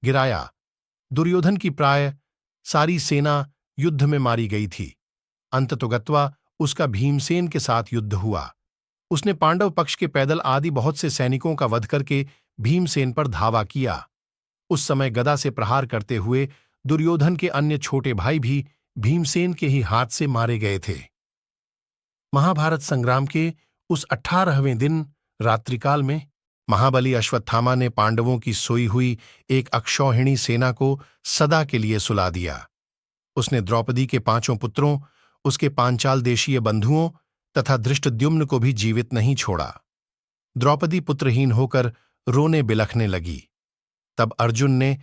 गिराया। दुर्योधन की प्राय सारी सेना युद्ध में मारी गई थी। अंततोगत्वा उसका भीमसेन के साथ युद्ध हुआ। उसने पांडव पक्ष के पैदल आदि बहुत से सैनिकों का वध करके भीमसेन पर धावा किया। उस समय गदा से प्रहार करते हुए दुर्योधन के अन्य छोटे भाई भी भीमसेन के ही हाथ से मारे गए थे। महाभारत संग्राम के उस 18वें दिन रात्रिकाल में महाबली अश्वत्थामा ने पांडवों की सोई हुई एक अक्षौहिणी सेना को सदा के लिए सुला दिया। उसने द्रौपदी के 5 पुत्रों, उसके पांचाल देशीय बंधुओं तथा धृष्टद्युम्न को भी जीवित नहीं छोड़ा। द्रौपदी पुत्रहीन होकर रोने बिलखने लगी। तब अर्जुन ने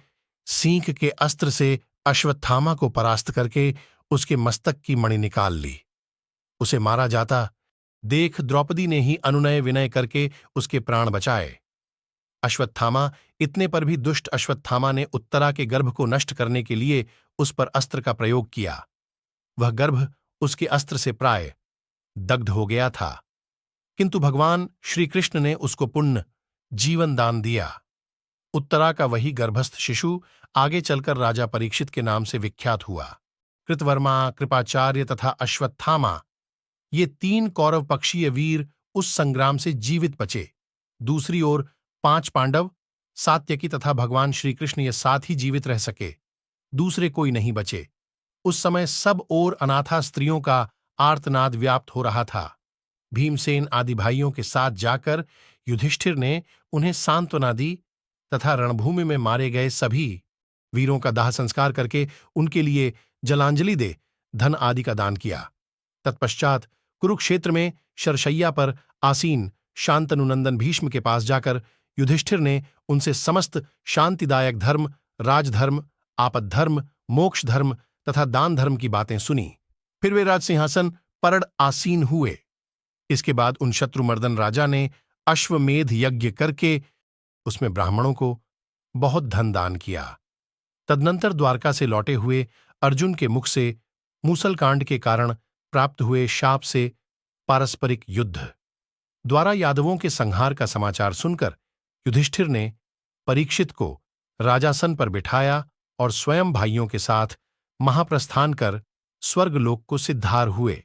सींक के अस्त्र से अश्वत्थामा को परास्त करके उसके मस्तक की मणि निकाल ली। उसे मारा जाता देख द्रौपदी ने ही अनुनय विनय करके उसके प्राण बचाए। अश्वत्थामा इतने पर भी दुष्ट अश्वत्थामा ने उत्तरा के गर्भ को नष्ट करने के लिए उस पर अस्त्र का प्रयोग किया। वह गर्भ उसके अस्त्र से प्राय दग्ध हो गया था, किंतु भगवान श्री कृष्ण ने उसको पुण्य जीवन दान दिया। उत्तरा का वही गर्भस्थ शिशु आगे चलकर राजा परीक्षित के नाम से विख्यात हुआ। कृतवर्मा, कृपाचार्य तथा अश्वत्थामा ये 3 कौरव पक्षीय वीर उस संग्राम से जीवित बचे। दूसरी ओर 5 पांडव, सात्यकी तथा भगवान श्रीकृष्ण ये 7 ही जीवित रह सके, दूसरे कोई नहीं बचे। उस समय सब ओर अनाथा स्त्रियों का आर्तनाद व्याप्त हो रहा था। भीमसेन आदि भाइयों के साथ जाकर युधिष्ठिर ने उन्हें सांत्वना दी तथा रणभूमि में मारे गए सभी वीरों का दाह संस्कार करके उनके लिए जलांजलि दे धन आदि का दान किया। तत्पश्चात कुरुक्षेत्र में शरशय्या पर आसीन शांतनुनंदन भीष्म के पास जाकर युधिष्ठिर ने उनसे समस्त शांतिदायक धर्म, राजधर्म, आपद्धर्म, मोक्ष धर्म तथा दान धर्म की बातें सुनी। फिर वे राजसिंहासन पर आसीन हुए। इसके बाद उन शत्रुमर्दन राजा ने अश्वमेध यज्ञ करके उसमें ब्राह्मणों को बहुत धन दान किया। तदनंतर द्वारका से लौटे हुए अर्जुन के मुख से मूसलकांड के कारण प्राप्त हुए शाप से पारस्परिक युद्ध द्वारा यादवों के संहार का समाचार सुनकर युधिष्ठिर ने परीक्षित को राजासन पर बिठाया और स्वयं भाइयों के साथ महाप्रस्थान कर स्वर्गलोक को सिद्धार हुए।